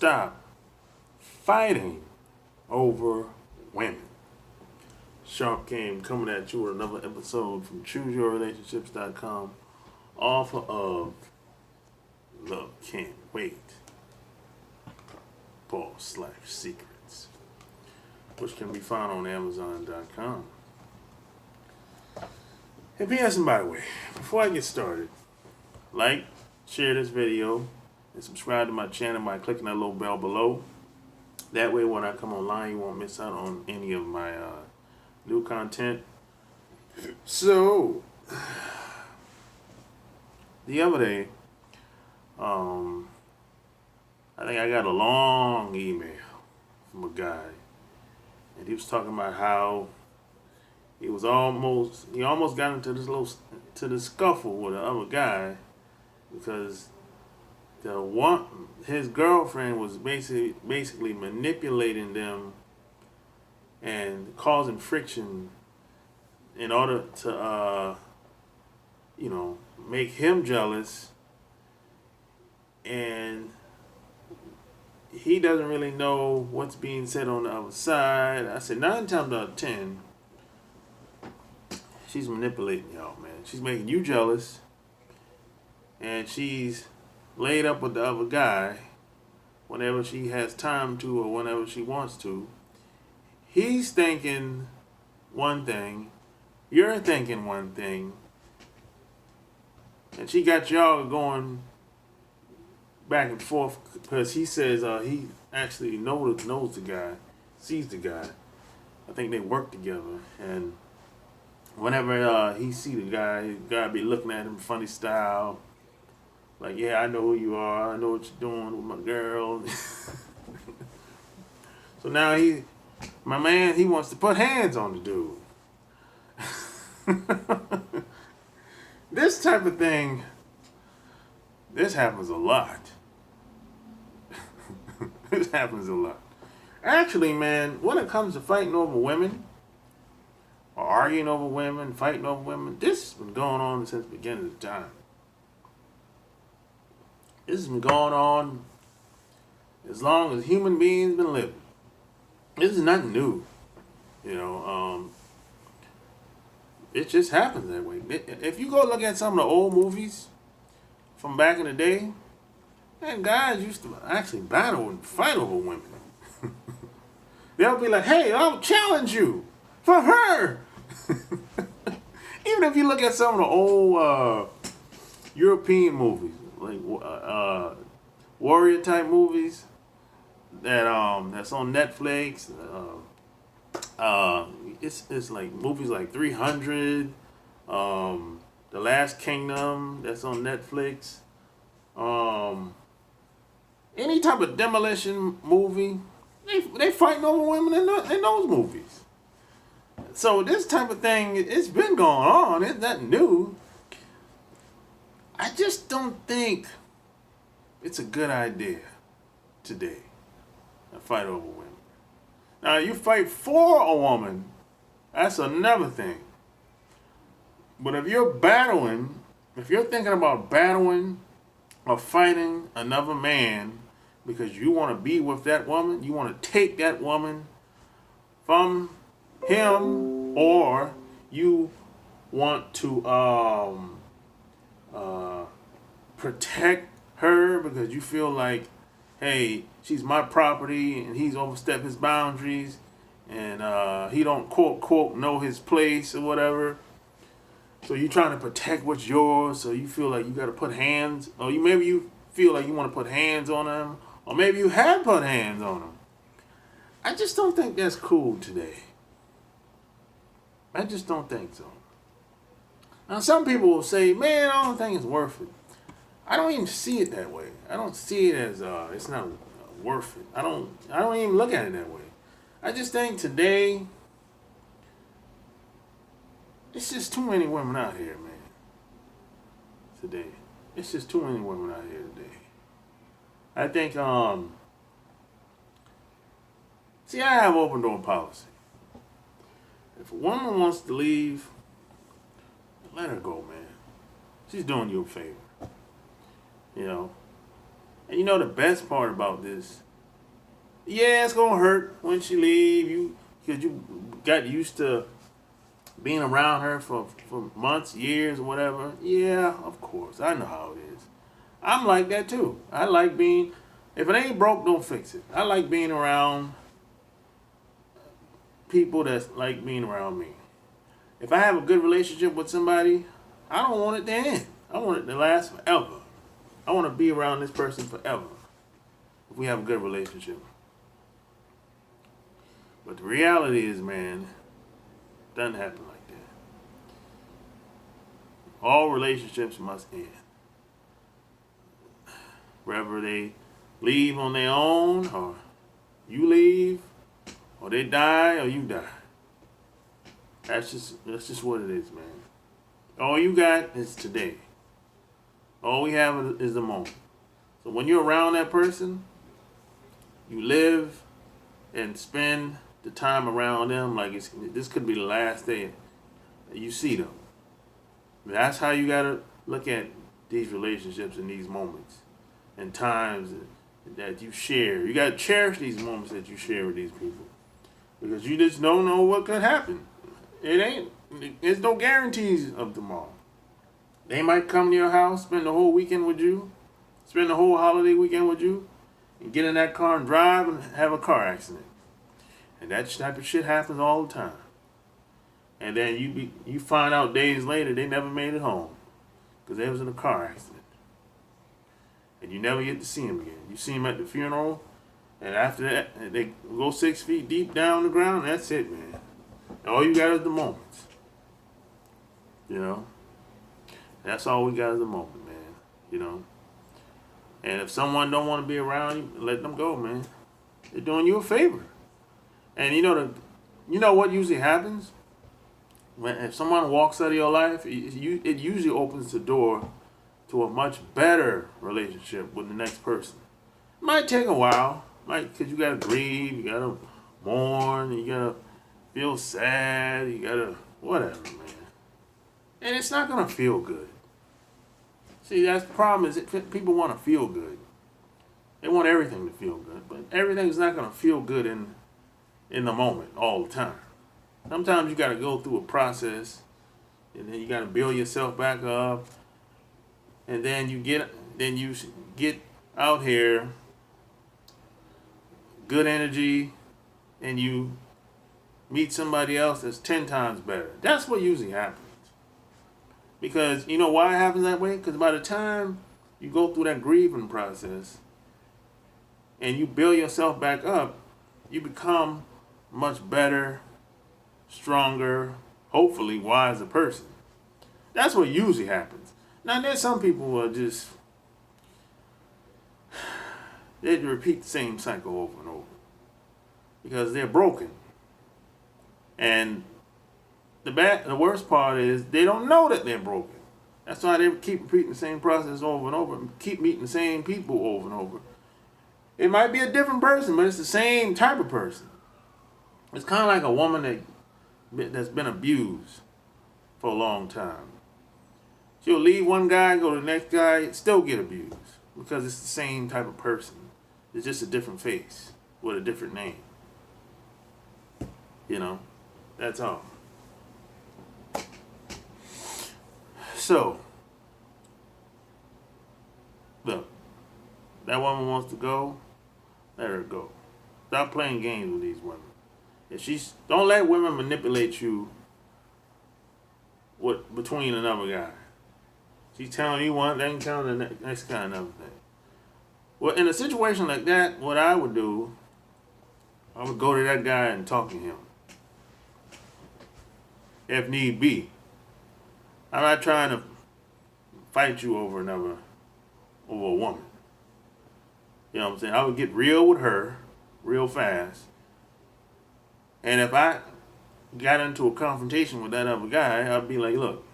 stop fighting over women. Sharp Game coming at you with another episode from ChooseYourRelationships.com. Offer of Love Can't Wait. Boss/Secrets, which can be found on Amazon.com. And P.S. and by the way, before I get started, like, share this video, and subscribe to my channel by clicking that little bell below. That way when I come online, you won't miss out on any of my new content. So, the other day, I think I got a long email from a guy, and he was talking about how he almost got into this scuffle with the other guy because his girlfriend was basically manipulating them and causing friction in order to make him jealous, and he doesn't really know what's being said on the other side. I said 9 times out of 10, she's manipulating y'all, man. She's making you jealous, and she's laid up with the other guy whenever she has time to or whenever she wants to. He's thinking one thing, you're thinking one thing, and she got y'all going back and forth because he says he actually knows the guy, sees the guy. I think they work together, and whenever he see the guy be looking at him funny style, like, yeah, I know who you are, I know what you're doing with my girl. So now my man, he wants to put hands on the dude. This type of thing, this happens a lot. This happens a lot. Actually, man, when it comes to fighting over women, or arguing over women, fighting over women, this has been going on since the beginning of time. This has been going on as long as human beings been living. This is nothing new. It just happens that way. If you go look at some of the old movies from back in the day, man, guys used to actually battle and fight over women. They'll be like, hey, I'll challenge you for her. Even if you look at some of the old European movies, like warrior type movies that's on Netflix, it's like movies like 300, The Last Kingdom that's on Netflix. Any type of demolition movie, they fighting over women in those movies. So this type of thing, it's been going on. It's nothing new. I just don't think it's a good idea today to fight over women. Now, you fight for a woman, that's another thing. But if you're thinking about battling or fighting another man because you want to be with that woman, you want to take that woman from him, or you want to protect her because you feel like, hey, she's my property and he's overstepped his boundaries and he don't quote know his place or whatever. So you're trying to protect what's yours, so you feel like you got to put hands, or maybe you feel like you want to put hands on him, or maybe you have put hands on him. I just don't think that's cool today. I just don't think so. Now, some people will say, man, I don't think it's worth it. I don't even see it that way. I don't see it as it's not worth it. I don't even look at it that way. I just think today, it's just too many women out here, man. Today. It's just too many women out here today. I think, see, I have open door policy. If a woman wants to leave, let her go, man. She's doing you a favor. And the best part about this Yeah, it's gonna hurt when she leave you because you got used to being around her for months, years, or whatever. Yeah, of course, I know how it is. I'm like that too. I like being. If it ain't broke, don't fix it. I like being around people that's like being around me. If I have a good relationship with somebody, I don't want it to end. I want it to last forever. I want to be around this person forever. If we have a good relationship. But the reality is, man, it doesn't happen like that. All relationships must end. Whether they leave on their own, or you leave, or they die, or you die. That's just what it is, man. All you got is today. All we have is the moment. So when you're around that person, you live and spend the time around them like this could be the last day that you see them. That's how you gotta look at these relationships and these moments and times that you share. You gotta cherish these moments that you share with these people because you just don't know what could happen. There's no guarantees of tomorrow. They might come to your house, spend the whole weekend with you, spend the whole holiday weekend with you, and get in that car and drive and have a car accident. And that type of shit happens all the time. And then you find out days later they never made it home because they was in a car accident. And you never get to see them again. You see them at the funeral, and after that they go 6 feet deep down the ground. And that's it, man. All you got is the moments. You know? That's all we got is the moment, man. You know? And if someone don't want to be around you, let them go, man. They're doing you a favor. And you know what usually happens? If someone walks out of your life, it usually opens the door to a much better relationship with the next person. It might take a while, because you gotta grieve, you gotta mourn, you gotta feel sad, you gotta whatever, man. And it's not gonna feel good. See, that's the problem is people want to feel good. They want everything to feel good, but everything's not gonna feel good in the moment all the time. Sometimes you got to go through a process, and then you got to build yourself back up, and then you get out here, good energy, and you meet somebody else that's 10 times better. That's what usually happens. Because you know why it happens that way? Because by the time you go through that grieving process, and you build yourself back up, you become much better, stronger, hopefully wiser person. That's what usually happens. Now there's some people who are just they repeat the same cycle over and over because they're broken. And the worst part is they don't know that they're broken. That's why they keep repeating the same process over and over and keep meeting the same people over and over. It might be a different person, but it's the same type of person. It's kind of like a woman that's been abused for a long time. She'll leave one guy, go to the next guy, still get abused because it's the same type of person. It's just a different face with a different name. You know, that's all. So, look, that woman wants to go, let her go. Stop playing games with these women. If don't let women manipulate you between another guy. She's telling you one thing, telling the next guy another thing. Well, in a situation like that, what I would do, I would go to that guy and talk to him. If need be. I'm not trying to fight you over a woman. You know what I'm saying? I would get real with her real fast. And if I got into a confrontation with that other guy, I'd be like, look,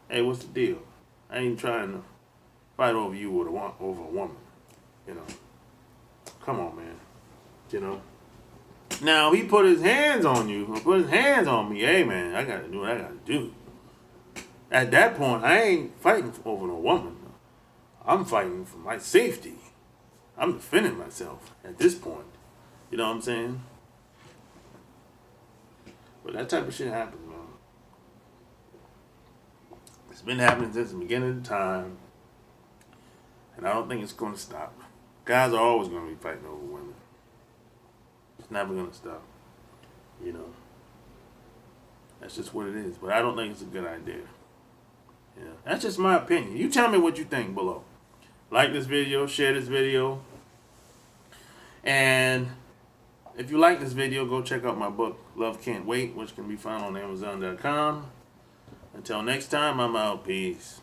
hey, what's the deal? I ain't trying to fight over you over a woman. You know, come on, man. You know. Now, he put his hands on you, or put his hands on me. Hey, man, I got to do what I got to do. At that point, I ain't fighting over no woman. I'm fighting for my safety. I'm defending myself at this point. You know what I'm saying? But that type of shit happens, man. It's been happening since the beginning of the time, and I don't think it's going to stop. Guys are always going to be fighting over women. It's never going to stop. You know. That's just what it is. But I don't think it's a good idea. Yeah. That's just my opinion. You tell me what you think below. Like this video, share this video. And if you like this video, go check out my book, Love Can't Wait, which can be found on Amazon.com. Until next time, I'm out. Peace.